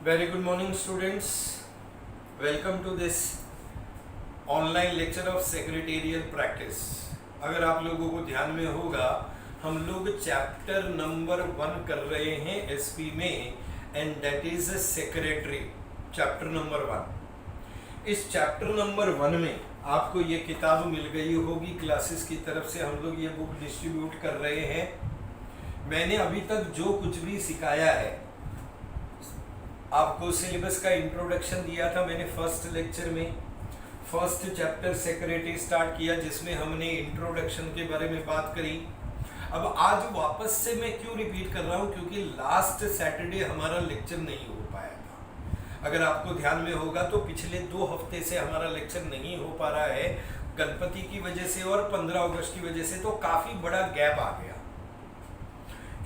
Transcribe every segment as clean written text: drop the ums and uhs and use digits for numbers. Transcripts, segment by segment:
Very good morning, students. Welcome to this online lecture of secretarial practice. अगर आप लोगों को ध्यान में होगा, हम लोग चैप्टर नंबर 1 कर रहे हैं एसपी में, and that is secretary, chapter number 1। इस चैप्टर नंबर 1 में आपको ये किताब मिल गई होगी क्लासेस की तरफ से। हम लोग ये बुक डिस्ट्रीब्यूट कर रहे हैं। मैंने अभी तक जो कुछ भी सिखाया है, आपको सिलेबस का इंट्रोडक्शन दिया था मैंने फर्स्ट लेक्चर में। फर्स्ट चैप्टर सेक्रेटरी स्टार्ट किया, जिसमें हमने इंट्रोडक्शन के बारे में बात करी। अब आज वापस से मैं क्यों रिपीट कर रहा हूँ, क्योंकि लास्ट सैटरडे हमारा लेक्चर नहीं हो पाया था। अगर आपको ध्यान में होगा तो पिछले 2 हफ्ते से हमारा लेक्चर नहीं हो पा रहा है, गणपति की वजह से और 15 अगस्त की वजह से, तो काफ़ी बड़ा गैप आ गया।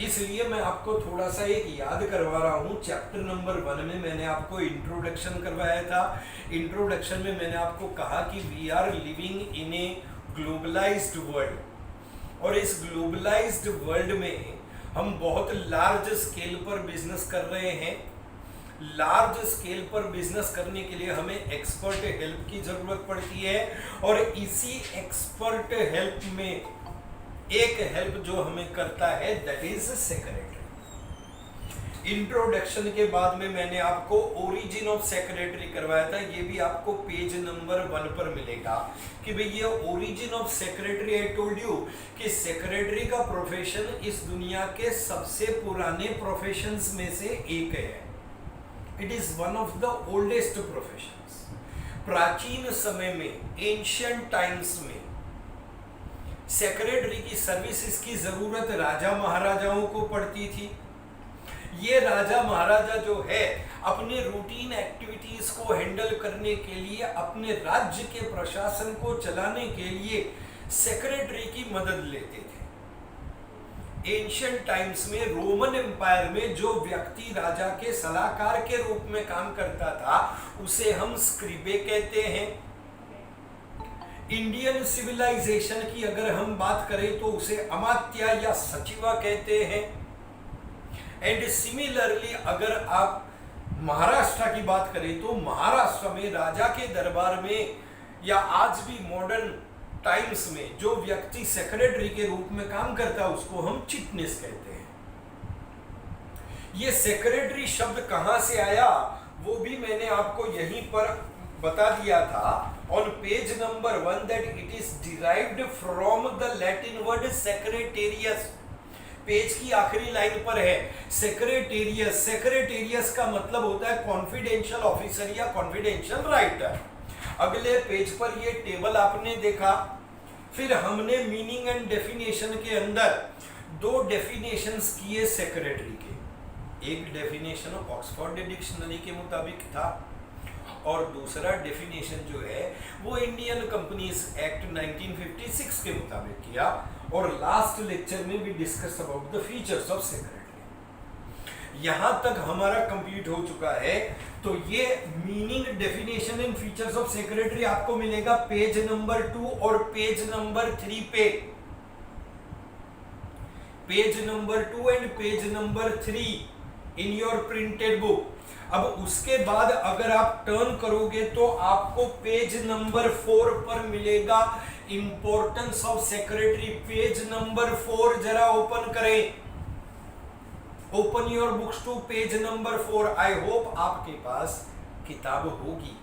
इसलिए मैं आपको थोड़ा सा एक याद करवा रहा हूँ। चैप्टर नंबर 1 में मैंने आपको इंट्रोडक्शन करवाया था। इंट्रोडक्शन में मैंने आपको कहा कि we are living in a globalized world, और इस ग्लोबलाइज्ड वर्ल्ड में हम बहुत लार्ज स्केल पर बिजनेस कर रहे हैं। लार्ज स्केल पर बिजनेस करने के लिए हमें एक्सपर्ट हेल्प की जरूरत पड़ती है, और इसी एक्सपर्ट हेल्प में एक हेल्प जो हमें करता है, दैट इज सेक्रेटरी। इंट्रोडक्शन के बाद में मैंने आपको ओरिजिन ऑफ सेक्रेटरी करवाया था। ये भी आपको पेज नंबर 1 पर मिलेगा कि भाई ये origin of secretary. I told you कि सेक्रेटरी का प्रोफेशन इस दुनिया के सबसे पुराने प्रोफेशंस में से एक है। It is one of the oldest professions. प्राचीन समय में, एंशिएंट टाइम्स में, सेक्रेटरी की सर्विसेज की जरूरत राजा महाराजाओं को पड़ती थी। ये राजा महाराजा जो है, अपने रूटीन एक्टिविटीज को हैंडल करने के लिए, अपने राज्य के प्रशासन को चलाने के लिए सेक्रेटरी की मदद लेते थे। एंशिएंट टाइम्स में, रोमन एम्पायर में, जो व्यक्ति राजा के सलाहकार के रूप में काम करता था, उसे हम स्क्रिबे कहते हैं। इंडियन सिविलाइजेशन की अगर हम बात करें तो उसे अमात्य या सचिवा कहते हैं। एंड सिमिलरली अगर आप महाराष्ट्र की बात करें तो महाराष्ट्र में राजा के दरबार में, या आज भी मॉडर्न टाइम्स में, जो व्यक्ति सेक्रेटरी के रूप में काम करता है उसको हम चिटनेस कहते हैं। ये सेक्रेटरी शब्द कहां से आया वो भी मैंने आपको यहीं पर बता दिया था on page number 1 that it is derived from the Latin word secretarius। Page की आखिरी लाइन पर है सेक्रेटेरियस। सेक्रेटेरियस का मतलब होता है कॉन्फिडेंशियल ऑफिसर या कॉन्फिडेंशियल राइटर। अगले पेज पर ये टेबल आपने देखा। फिर हमने मीनिंग एंड डेफिनेशन के अंदर 2 डेफिनेशंस किए सेक्रेटरी के। एक डेफिनेशन ऑक्सफोर्ड डिक्शनरी के मुताबिक था, और दूसरा डेफिनेशन जो है वो इंडियन कंपनीज एक्ट 1956 के मुताबिक किया। और लास्ट लेक्चर में भी discuss about the features of secretary. यहां तक हमारा कंप्लीट हो चुका है। तो ये meaning, definition and features of secretary आपको मिलेगा पेज नंबर 2 और पेज नंबर 3 पे। Page number 2 and page number 3 in your printed book. अब उसके बाद अगर आप टर्न करोगे तो आपको पेज नंबर 4 पर मिलेगा importance of secretary. Page number 4 जरा ओपन करें। Open your books to page number 4। I hope आपके पास किताब होगी।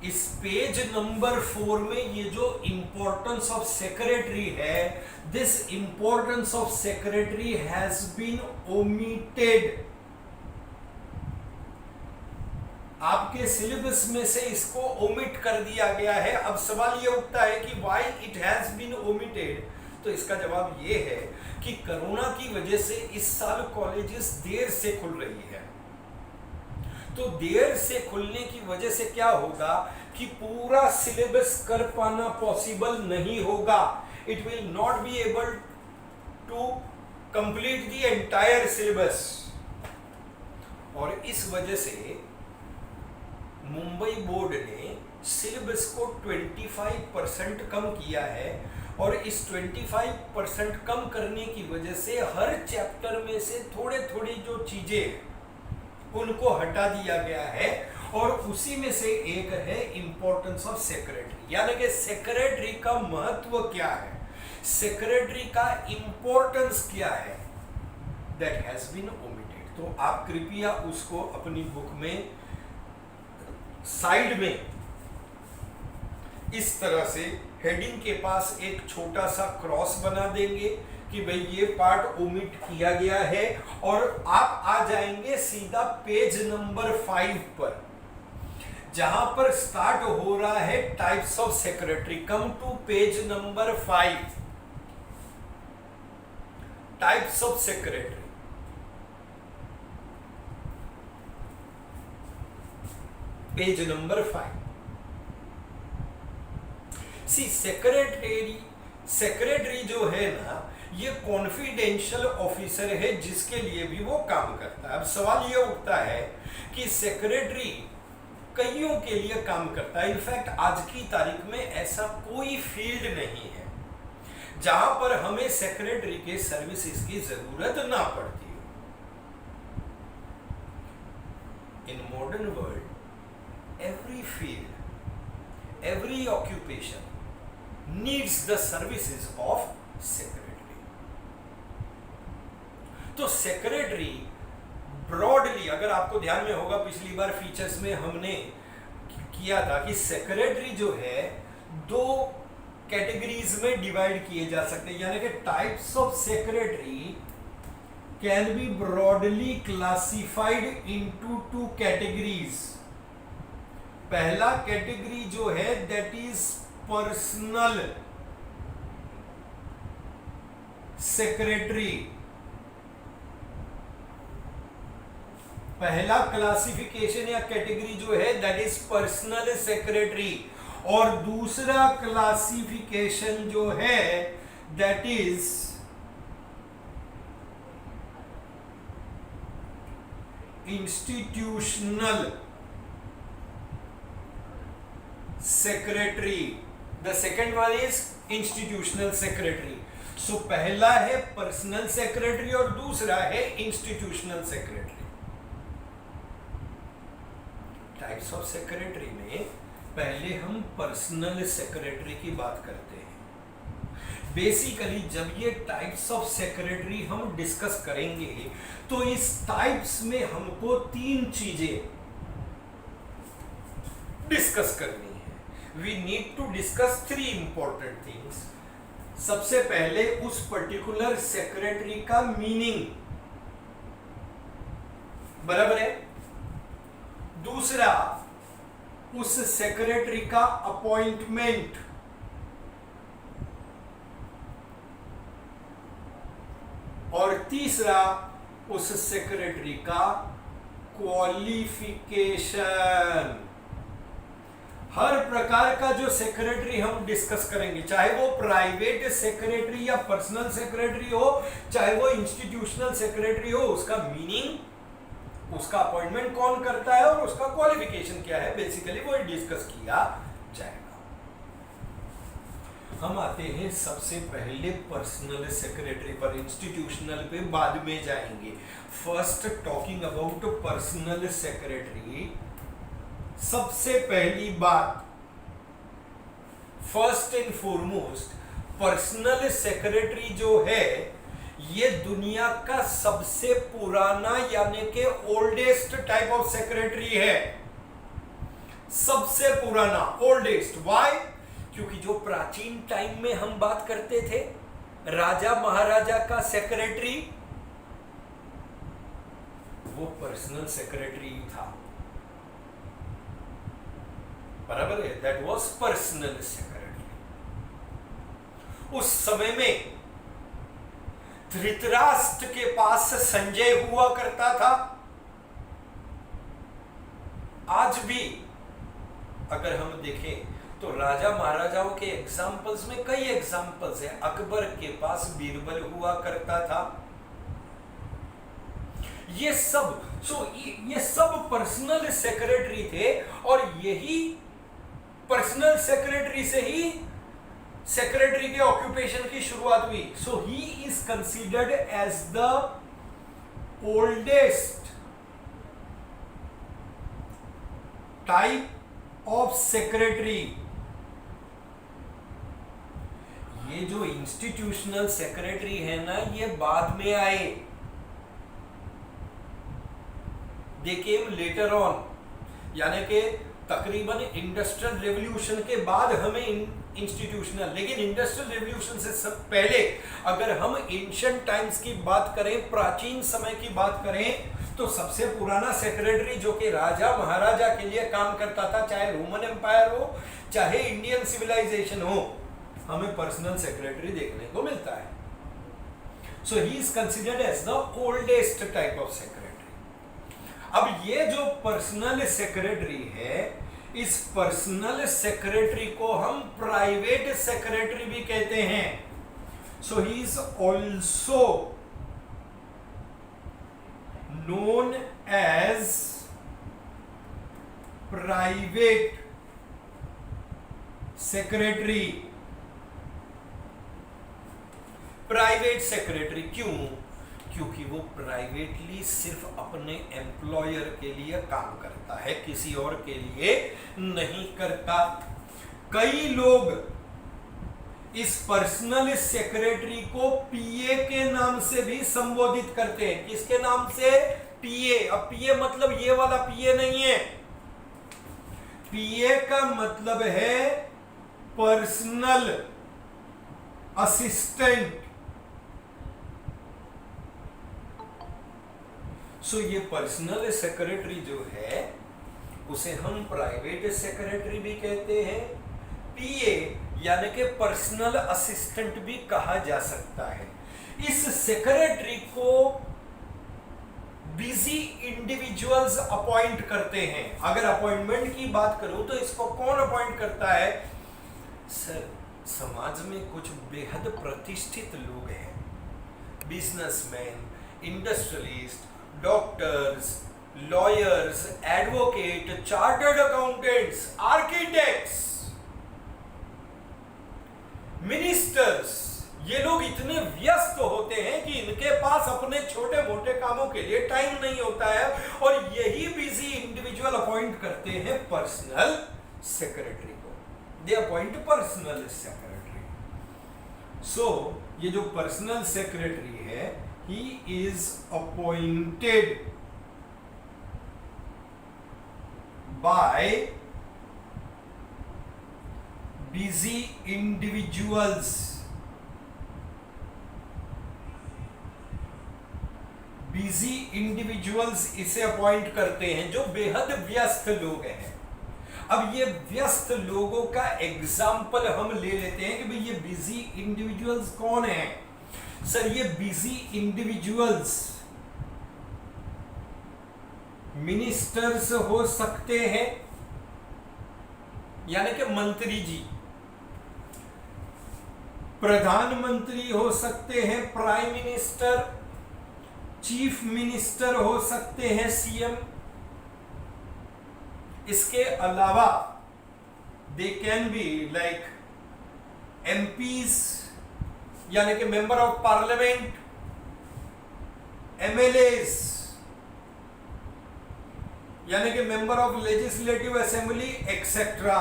इस पेज नंबर 4 में ये जो इंपॉर्टेंस ऑफ सेक्रेटरी है, this importance of secretary has been omitted. आपके सिलेबस में से इसको ओमिट कर दिया गया है। अब सवाल ये उठता है कि why it has been omitted. तो इसका जवाब ये है कि कोरोना की वजह से इस साल कॉलेजेस देर से खुल रही है। तो देर से खुलने की वजह से क्या होगा कि पूरा सिलेबस कर पाना पॉसिबल नहीं होगा। It will not be able to complete the entire syllabus. और इस वजह से मुंबई बोर्ड ने सिलेबस को 25% कम किया है और इस 25% कम करने की वजह से हर चैप्टर में से थोड़े थोड़ी जो चीजें उनको हटा दिया गया है, और उसी में से एक है इंपॉर्टेंस ऑफ सेक्रेटरी, यानी कि सेक्रेटरी का महत्व क्या है, सेक्रेटरी का इंपॉर्टेंस क्या है, दैट हैज बीन ओमिटेड। तो आप कृपया उसको अपनी बुक में साइड में इस तरह से हेडिंग के पास एक छोटा सा क्रॉस बना देंगे कि भाई ये पार्ट ओमिट किया गया है, और आप आ जाएंगे सीधा पेज नंबर 5 पर, जहां पर स्टार्ट हो रहा है types of secretary. Come to page number 5, types of secretary. Page number 5। सी सेक्रेटरी जो है ना, ये कॉन्फिडेंशियल ऑफिसर है जिसके लिए भी वो काम करता है। अब सवाल ये उठता है कि सेक्रेटरी कईयों के लिए काम करता है। इनफैक्ट आज की तारीख में ऐसा कोई फील्ड नहीं है जहां पर हमें सेक्रेटरी के सर्विसेज की जरूरत ना पड़ती हो। In modern world every field, every occupation needs the services of secretary। तो सेक्रेटरी ब्रॉडली, अगर आपको ध्यान में होगा पिछली बार फीचर्स में हमने किया था कि सेक्रेटरी जो है 2 कैटेगरीज में डिवाइड किए जा सकते हैं, यानी कि types of secretary can be broadly classified into 2 categories. पहला कैटेगरी जो है दैट इज पर्सनल सेक्रेटरी। पहला क्लासिफिकेशन या कैटेगरी जो है दैट इज पर्सनल सेक्रेटरी, और दूसरा क्लासिफिकेशन जो है that is institutional secretary. The second one is institutional secretary. So पहला है पर्सनल सेक्रेटरी और दूसरा है institutional secretary. Types of secretary में पहले हम पर्सनल सेक्रेटरी की बात करते हैं। बेसिकली जब ये टाइप्स ऑफ सेक्रेटरी हम डिस्कस करेंगे तो इस टाइप्स में हमको 3 चीजें डिस्कस करनी है। We need to discuss 3 important things। सबसे पहले उस पर्टिकुलर सेक्रेटरी का मीनिंग, बराबर है। दूसरा उस सेक्रेटरी का अपॉइंटमेंट, और तीसरा उस सेक्रेटरी का क्वालिफिकेशन। हर प्रकार का जो सेक्रेटरी हम डिस्कस करेंगे, चाहे वो प्राइवेट सेक्रेटरी या पर्सनल सेक्रेटरी हो, चाहे वो इंस्टीट्यूशनल सेक्रेटरी हो, उसका मीनिंग, उसका अपॉइंटमेंट कौन करता है और उसका क्वालिफिकेशन क्या है, बेसिकली वो डिस्कस किया जाएगा। हम आते हैं सबसे पहले पर्सनल सेक्रेटरी पर, इंस्टीट्यूशनल पे बाद में जाएंगे। First talking about personal secretary. सबसे पहली बात, first and foremost, personal secretary जो है ये दुनिया का सबसे पुराना यानी कि ओल्डेस्ट टाइप ऑफ सेक्रेटरी है। सबसे पुराना, ओल्डेस्ट। व्हाई? क्योंकि जो प्राचीन टाइम में हम बात करते थे राजा महाराजा का सेक्रेटरी, वो पर्सनल सेक्रेटरी था, बराबर है। That was personal secretary. उस समय में धृतराष्ट्र के पास संजय हुआ करता था। आज भी अगर हम देखें तो राजा महाराजाओं के एग्जाम्पल्स में कई एग्जाम्पल्स हैं। अकबर के पास बीरबल हुआ करता था। ये सब पर्सनल सेक्रेटरी थे, और यही पर्सनल सेक्रेटरी से ही सेक्रेटरी के ऑक्यूपेशन की शुरुआत हुई। So he is considered as the oldest type of secretary. ये जो इंस्टीट्यूशनल सेक्रेटरी है ना, ये बाद में आए, दे केम लेटर ऑन, यानी कि तकरीबन इंडस्ट्रियल रेवोल्यूशन के बाद हमें इंस्टीट्यूशनल, लेकिन इंडस्ट्रियल रेवोल्यूशन से सब पहले अगर हम एंशिएंट टाइम्स की बात करें, प्राचीन समय की बात करें, तो सबसे पुराना सेक्रेटरी जो कि राजा महाराजा के लिए काम करता था, चाहे रोमन एम्पायर हो चाहे इंडियन सिविलाइजेशन हो, हमें पर्सनल सेक्रेटरी देखने को मिलता है। So he is considered as the oldest type of secretary. अब ये जो पर्सनल सेक्रेटरी है, इस पर्सनल सेक्रेटरी को हम प्राइवेट सेक्रेटरी भी कहते हैं। So he is also known as private secretary. Private secretary क्यों? क्योंकि वो प्राइवेटली सिर्फ अपने एम्प्लॉयर के लिए काम करता है, किसी और के लिए नहीं करता। कई लोग इस पर्सनल सेक्रेटरी को पीए के नाम से भी संबोधित करते हैं। किसके नाम से? पीए। अब पीए मतलब ये वाला पीए नहीं है, पीए का मतलब है पर्सनल असिस्टेंट। सो ये पर्सनल सेक्रेटरी जो है उसे हम प्राइवेट सेक्रेटरी भी कहते हैं, पीए यानी कि पर्सनल असिस्टेंट भी कहा जा सकता है। इस सेक्रेटरी को बिजी इंडिविजुअल्स अपॉइंट करते हैं। अगर अपॉइंटमेंट की बात करूं तो इसको कौन अपॉइंट करता है? सर, समाज में कुछ बेहद प्रतिष्ठित लोग हैं, businessman, industrialist, doctors, lawyers, advocate, chartered accountants, architects, ministers, ये लोग इतने व्यस्त होते हैं कि इनके पास अपने छोटे मोटे कामों के लिए टाइम नहीं होता है, और यही बिजी इंडिविजुअल अपॉइंट करते हैं पर्सनल सेक्रेटरी को। दे अपॉइंट पर्सनल सेक्रेटरी। सो ये जो पर्सनल सेक्रेटरी है, he is appointed by busy individuals। Busy individuals इसे अपॉइंट करते हैं जो बेहद व्यस्त लोग हैं। अब ये व्यस्त लोगों का एग्जाम्पल हम ले लेते हैं कि भाई ये बिजी इंडिविजुअल्स कौन है। सर, ये बिजी इंडिविजुअल्स मिनिस्टर्स हो सकते हैं, यानी कि मंत्री जी, प्रधानमंत्री हो सकते हैं, प्राइम मिनिस्टर, चीफ मिनिस्टर हो सकते हैं, सीएम। इसके अलावा they can be like MPs, यानी कि मेंबर ऑफ पार्लियामेंट, एमएलएस, यानी कि member of legislative assembly etcetera.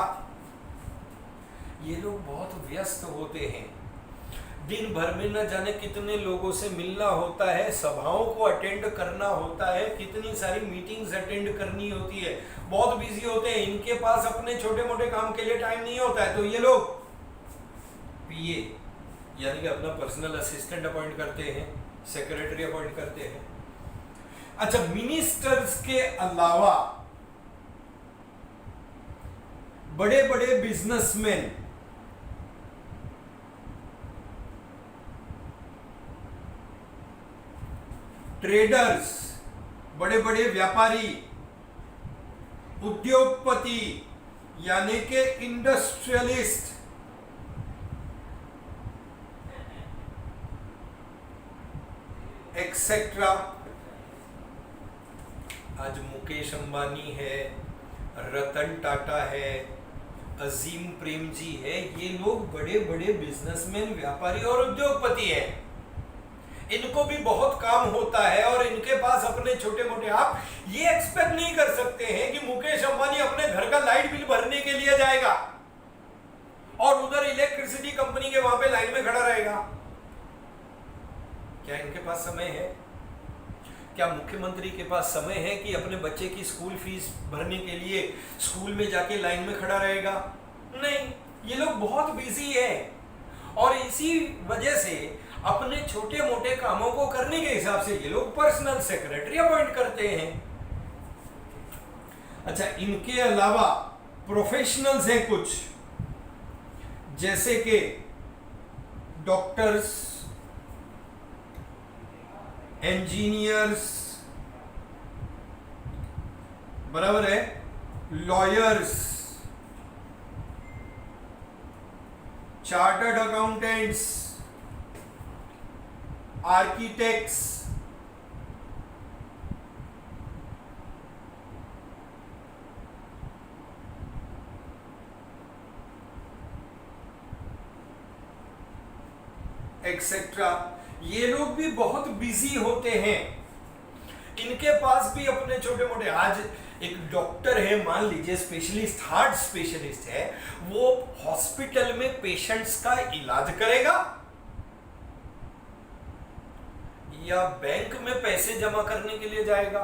ये लोग बहुत व्यस्त होते हैं, दिन भर में न जाने कितने लोगों से मिलना होता है, सभाओं को अटेंड करना होता है, कितनी सारी मीटिंग्स अटेंड करनी होती है, बहुत बिजी होते हैं। इनके पास अपने छोटे मोटे काम के लिए टाइम नहीं होता है, तो ये लोग पीए यानी कि अपना पर्सनल असिस्टेंट अपॉइंट करते हैं, सेक्रेटरी अपॉइंट करते हैं। अच्छा, मिनिस्टर्स के अलावा बड़े बड़े बिजनेसमैन, ट्रेडर्स, बड़े बड़े व्यापारी, उद्योगपति यानी कि इंडस्ट्रियलिस्ट, एक्सेट्रा। आज मुकेश अंबानी है, रतन टाटा है, अजीम प्रेम जी है, ये लोग बड़े बड़े बिजनेसमैन, व्यापारी और उद्योगपति हैं। इनको भी बहुत काम होता है और इनके पास अपने छोटे मोटे, आप ये एक्सपेक्ट नहीं कर सकते हैं कि मुकेश अंबानी अपने घर का लाइट बिल भरने के लिए जाएगा और उधर इलेक्ट्रिसिटी कंपनी के वहां पे लाइन में खड़ा रहेगा। क्या इनके पास समय है? क्या मुख्यमंत्री के पास समय है कि अपने बच्चे की स्कूल फीस भरने के लिए स्कूल में जाके लाइन में खड़ा रहेगा? नहीं, ये लोग बहुत बिजी हैं और इसी वजह से अपने छोटे मोटे कामों को करने के हिसाब से ये लोग पर्सनल सेक्रेटरी अपॉइंट करते हैं। अच्छा, इनके अलावा प्रोफेशनल्स हैं कुछ, जैसे कि डॉक्टर्स, इंजीनियर्स, बराबर है, lawyers, chartered accountants, architects, etcetera, ये लोग भी बहुत बिजी होते हैं। इनके पास भी अपने छोटे मोटे, आज एक डॉक्टर है मान लीजिए, स्पेशलिस्ट, हार्ट स्पेशलिस्ट है, वो हॉस्पिटल में पेशेंट्स का इलाज करेगा या बैंक में पैसे जमा करने के लिए जाएगा?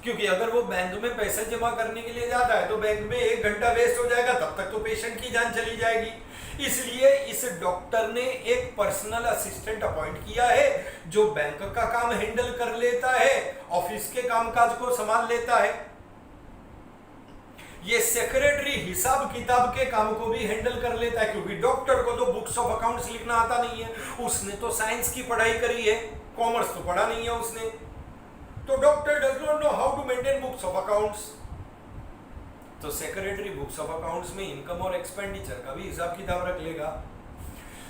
क्योंकि अगर वो बैंक में पैसे जमा करने के लिए जाता है तो बैंक में 1 घंटा वेस्ट हो जाएगा, तब तक तो पेशेंट की जान चली जाएगी। इसलिए इस डॉक्टर ने एक पर्सनल असिस्टेंट अपॉइंट किया है जो बैंक का काम हैंडल कर लेता है, ऑफिस के कामकाज को संभाल लेता है। ये सेक्रेटरी हिसाब किताब के काम को भी हैंडल कर लेता है, क्योंकि डॉक्टर को तो बुक्स ऑफ अकाउंट्स लिखना आता नहीं है, उसने तो साइंस की पढ़ाई करी है, कॉमर्स तो पढ़ा नहीं है उसने, तो doctor does not know how to maintain books of accounts. तो सेक्रेटरी बुक्स ऑफ अकाउंट्स में इनकम और एक्सपेंडिचर का भी हिसाब किताब रख लेगा।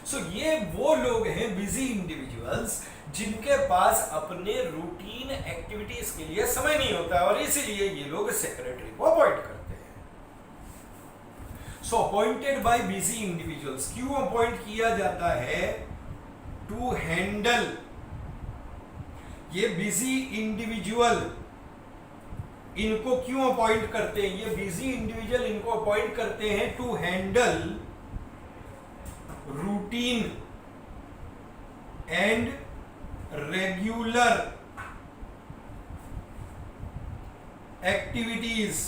सो ये वो लोग हैं बिजी इंडिविजुअल्स जिनके पास अपने रूटीन एक्टिविटीज के लिए समय नहीं होता है और इसीलिए ये लोग सेक्रेटरी को अपॉइंट करते हैं। सो अपॉइंटेड बाय बिजी इंडिविजुअल्स, क्यों अपॉइंट किया जाता है? टू हैंडल, ये बिजी इंडिविजुअल इनको क्यों अपॉइंट करते हैं? ये बिजी इंडिविजुअल इनको अपॉइंट करते हैं to handle routine and regular activities.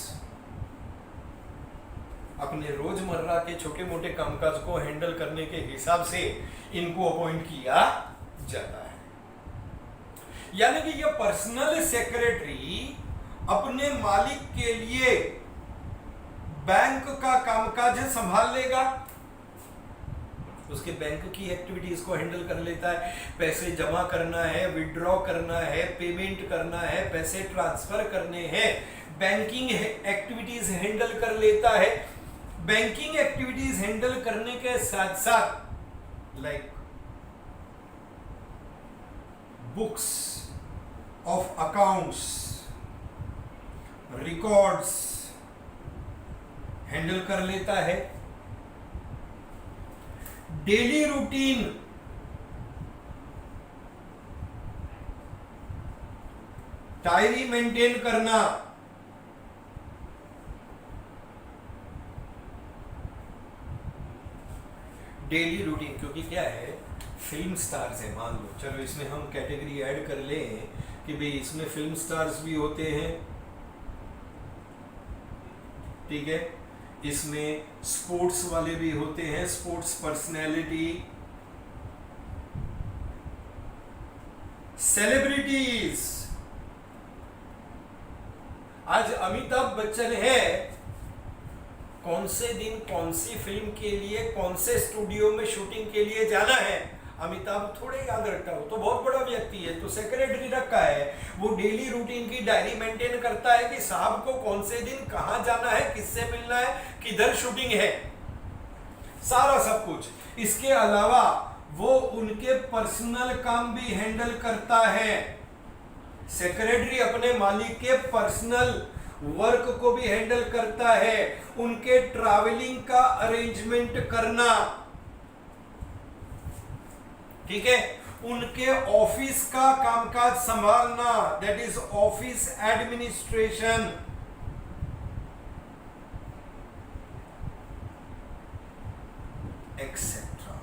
अपने रोजमर्रा के छोटे मोटे कामकाज को हैंडल करने के हिसाब से इनको अपॉइंट किया जाता है। यानी कि ये पर्सनल सेक्रेटरी अपने मालिक के लिए बैंक का कामकाज संभाल लेगा, उसके बैंक की एक्टिविटीज को हैंडल कर लेता है, पैसे जमा करना है, विड्रॉ करना है, पेमेंट करना है, पैसे ट्रांसफर करने हैं, बैंकिंग एक्टिविटीज हैंडल कर लेता है। बैंकिंग एक्टिविटीज हैंडल करने के साथ साथ like books of accounts, records handle कर लेता है। डेली रूटीन, डायरी मेंटेन करना, डेली रूटीन, क्योंकि क्या है, फिल्म स्टार्स है, मान लो, चलो इसमें हम कैटेगरी ऐड कर लें कि भाई इसमें फिल्म स्टार्स भी होते हैं, ठीक है, इसमें स्पोर्ट्स वाले भी होते हैं, स्पोर्ट्स पर्सनैलिटी, सेलिब्रिटीज। आज अमिताभ बच्चन है, कौन से दिन कौन सी फिल्म के लिए कौन से स्टूडियो में शूटिंग के लिए जाना है, अमिताभ थोड़े याद रखता हो, तो बहुत बड़ा व्यक्ति है, तो सेक्रेटरी रखा है, वो डेली रूटीन की डायरी मेंटेन करता है कि साहब को कौन से दिन कहां जाना है, किससे मिलना है, किधर शूटिंग है, सारा सब कुछ। इसके अलावा वो उनके पर्सनल काम भी हैंडल करता है। सेक्रेटरी अपने मालिक के पर्सनल वर्क को भी हैंडल करता है, उनके ट्रैवलिंग का अरेंजमेंट करना, ठीक है, उनके ऑफिस का कामकाज संभालना, that is office administration, etcetera,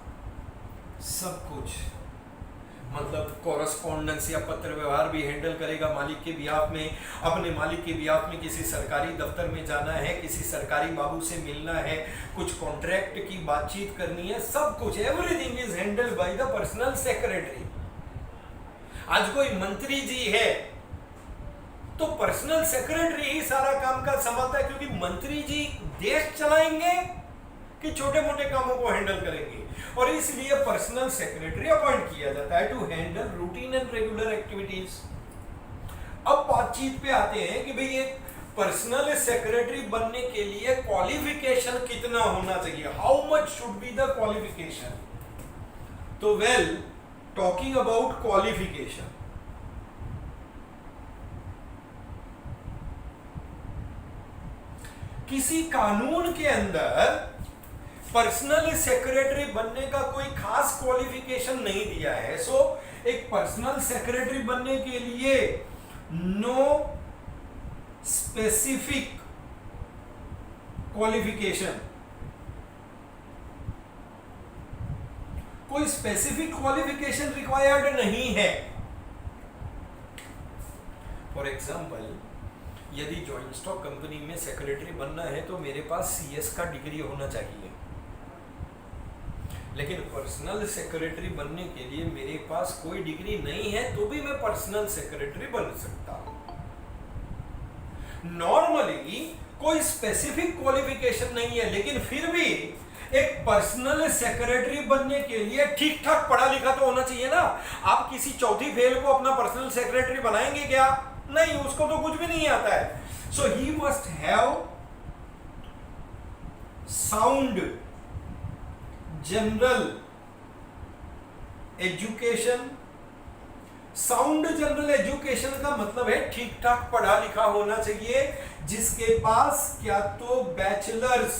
सब कुछ। मतलब कॉरेस्पॉन्डेंस या पत्र व्यवहार भी हैंडल करेगा मालिक के बिहाफ में, अपने मालिक के बिहाफ में किसी सरकारी दफ्तर में जाना है, किसी सरकारी बाबू से मिलना है, कुछ कॉन्ट्रैक्ट की बातचीत करनी है, सब कुछ, everything is handled by the personal secretary. आज कोई मंत्री जी है तो पर्सनल सेक्रेटरी ही सारा काम का संभालता है, क्योंकि मंत्री जी देश चलाएंगे कि छोटे मोटे कामों को हैंडल करेंगे, और इसलिए पर्सनल सेक्रेटरी अपॉइंट किया जाता है to handle routine and regular activities. अब बातचीत पे आते हैं कि भाई एक पर्सनल सेक्रेटरी बनने के लिए क्वालिफिकेशन कितना होना चाहिए, how much should be the qualification. तो वेल, टॉकिंग अबाउट क्वालिफिकेशन, किसी कानून के अंदर पर्सनल सेक्रेटरी बनने का कोई खास क्वालिफिकेशन नहीं दिया है। सो एक पर्सनल सेक्रेटरी बनने के लिए नो स्पेसिफिक क्वालिफिकेशन, कोई स्पेसिफिक क्वालिफिकेशन रिक्वायर्ड नहीं है। फॉर एग्जाम्पल, यदि जॉइंट स्टॉक कंपनी में सेक्रेटरी बनना है तो मेरे पास सीएस का डिग्री होना चाहिए, लेकिन पर्सनल सेक्रेटरी बनने के लिए मेरे पास कोई डिग्री नहीं है तो भी मैं पर्सनल सेक्रेटरी बन सकता हूं। नॉर्मली कोई स्पेसिफिक क्वालिफिकेशन नहीं है, लेकिन फिर भी एक पर्सनल सेक्रेटरी बनने के लिए ठीक ठाक पढ़ा लिखा तो होना चाहिए ना। आप किसी चौथी फेल को अपना पर्सनल सेक्रेटरी बनाएंगे क्या? नहीं, उसको तो कुछ भी नहीं आता है। So he must have sound general education. Sound general education का मतलब है ठीक ठाक पढ़ा लिखा होना चाहिए, जिसके पास क्या तो बैचलर्स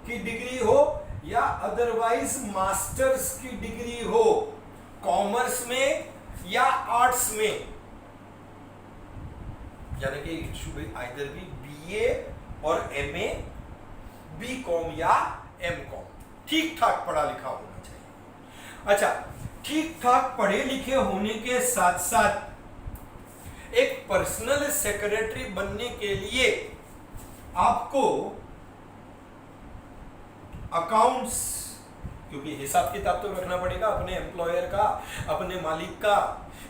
की डिग्री हो या अदरवाइज मास्टर्स की डिग्री हो, कॉमर्स में या आर्ट्स में, यानी कि it should be either B BA और एमए, बीकॉम या एमकॉम, ठीक ठाक पढ़ा लिखा होना चाहिए। अच्छा, ठीक ठाक पढ़े लिखे होने के साथ साथ एक पर्सनल सेक्रेटरी बनने के लिए आपको अकाउंट्स, क्योंकि हिसाब किताब तो रखना पड़ेगा अपने एम्प्लॉयर का, अपने मालिक का,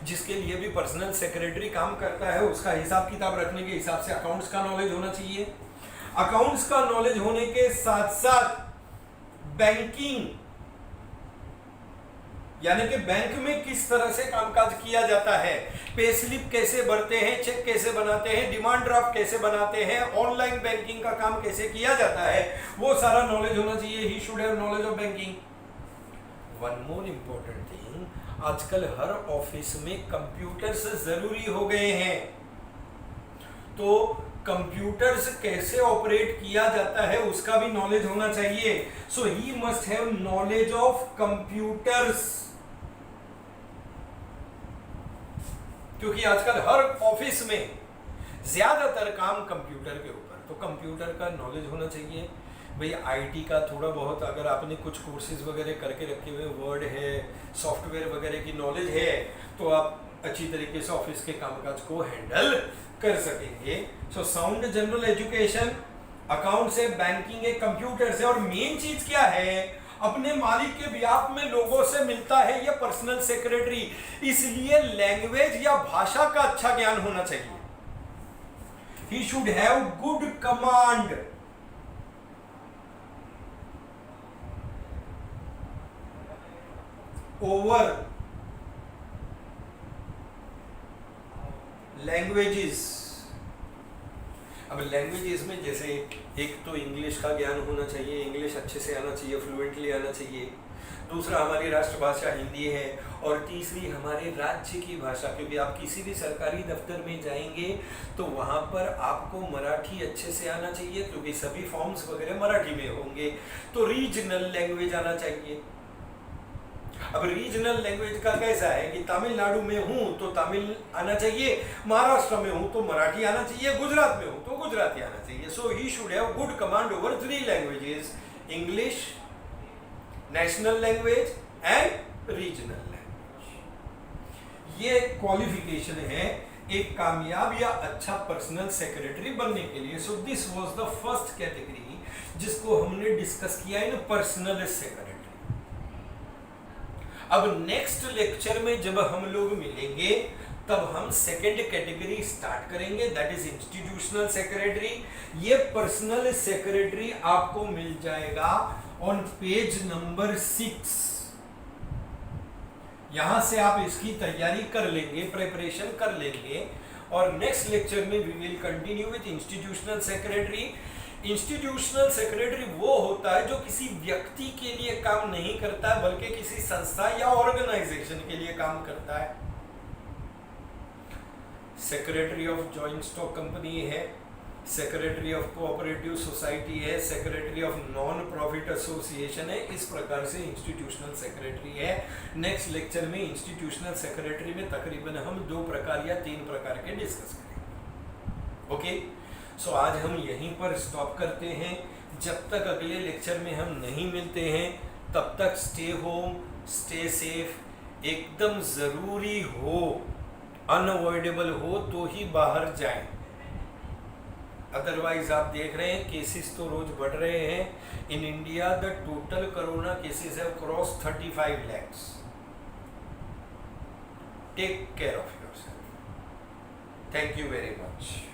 जिसके लिए भी पर्सनल सेक्रेटरी काम करता है उसका हिसाब किताब रखने के हिसाब से अकाउंट्स का नॉलेज होना चाहिए। अकाउंट्स का नॉलेज होने के साथ साथ बैंकिंग, यानी कि बैंक में किस तरह से कामकाज किया जाता है, पे स्लिप कैसे भरते हैं, चेक कैसे बनाते हैं, डिमांड ड्राफ्ट कैसे बनाते हैं, ऑनलाइन बैंकिंग का काम कैसे किया जाता है, वो सारा नॉलेज होना चाहिए। ही should have knowledge of banking. One more important thing, आजकल हर ऑफिस में कंप्यूटर्स जरूरी हो गए हैं, तो कंप्यूटर्स कैसे ऑपरेट किया जाता है उसका भी नॉलेज होना चाहिए। So he must have knowledge of computers, क्योंकि आजकल हर ऑफिस में ज्यादातर काम कंप्यूटर के ऊपर, तो कंप्यूटर का नॉलेज होना चाहिए। भाई आईटी का थोड़ा बहुत अगर आपने कुछ कोर्सेज वगैरह करके रखे हुए, वर्ड है, सॉफ्टवेयर वगैरह की नॉलेज है, तो आप अच्छी तरीके से ऑफिस के कामकाज को हैंडल कर सकेंगे। So sound general education, account से, बैंकिंग है, कंप्यूटर से, और मेन चीज क्या है, अपने मालिक के बिहाफ में लोगों से मिलता है ये पर्सनल सेक्रेटरी, इसलिए लैंग्वेज या भाषा का अच्छा ज्ञान होना चाहिए। ही should have good command, over languages. अब लैंग्वेजेस में जैसे एक तो इंग्लिश का ज्ञान होना चाहिए, इंग्लिश अच्छे से आना चाहिए, फ्लुएंटली आना चाहिए। दूसरा हमारी राष्ट्रभाषा हिंदी है, और तीसरी हमारे राज्य की भाषा, क्योंकि आप किसी भी सरकारी दफ्तर में जाएंगे तो वहाँ पर आपको मराठी अच्छे से आना चाहिए, क्योंकि सभी फॉर्म्स वगैरह मराठी में होंगे। तो रीजनल लैंग्वेज आना चाहिए। अब रीजनल लैंग्वेज का कैसा है कि तमिलनाडु में हूँ तो तमिल आना चाहिए, महाराष्ट्र में हूँ तो मराठी आना चाहिए, गुजरात में हूँ तो गुजराती आना चाहिए। So he should have good command over 3 languages, English, national language and regional language. ये क्वालिफिकेशन है एक कामयाब या अच्छा पर्सनल सेक्रेटरी बनने के लिए। So this was the first category जिसको हमने डिस्कस किया इन पर्सनल सेक्रेटरी। अब नेक्स्ट लेक्चर में जब हम लोग मिलेंगे तब हम सेकंड कैटेगरी स्टार्ट करेंगे, दैट इज इंस्टीट्यूशनल सेक्रेटरी। ये पर्सनल सेक्रेटरी आपको मिल जाएगा ऑन पेज नंबर 6। यहां से आप इसकी तैयारी कर लेंगे, प्रिपरेशन कर लेंगे, और नेक्स्ट लेक्चर में we will continue with institutional secretary. Institutional secretary वो होता है जो किसी व्यक्ति के लिए काम नहीं करता है, बल्कि किसी संस्था या ऑर्गेनाइजेशन के लिए काम करता है। Secretary of joint stock company है, सेक्रेटरी ऑफ कोऑपरेटिव सोसाइटी है, secretary of non profit association है। इस प्रकार से इंस्टीट्यूशनल सेक्रेटरी है। नेक्स्ट लेक्चर में इंस्टीट्यूशनल सेक्रेटरी में तकरीबन हम 2 प्रकार या 3 प्रकार के डिस्कस करेंगे। ओके, सो आज हम यहीं पर स्टॉप करते हैं। जब तक अगले लेक्चर में हम नहीं मिलते हैं तब तक स्टे होम, स्टे सेफ। एकदम ज़रूरी हो, अनअवॉइडेबल हो तो ही बाहर जाएं, अदरवाइज आप देख रहे हैं केसेस तो रोज बढ़ रहे हैं। In India the total corona cases have cross 35 lakhs। Take care of yourself. Thank you very much.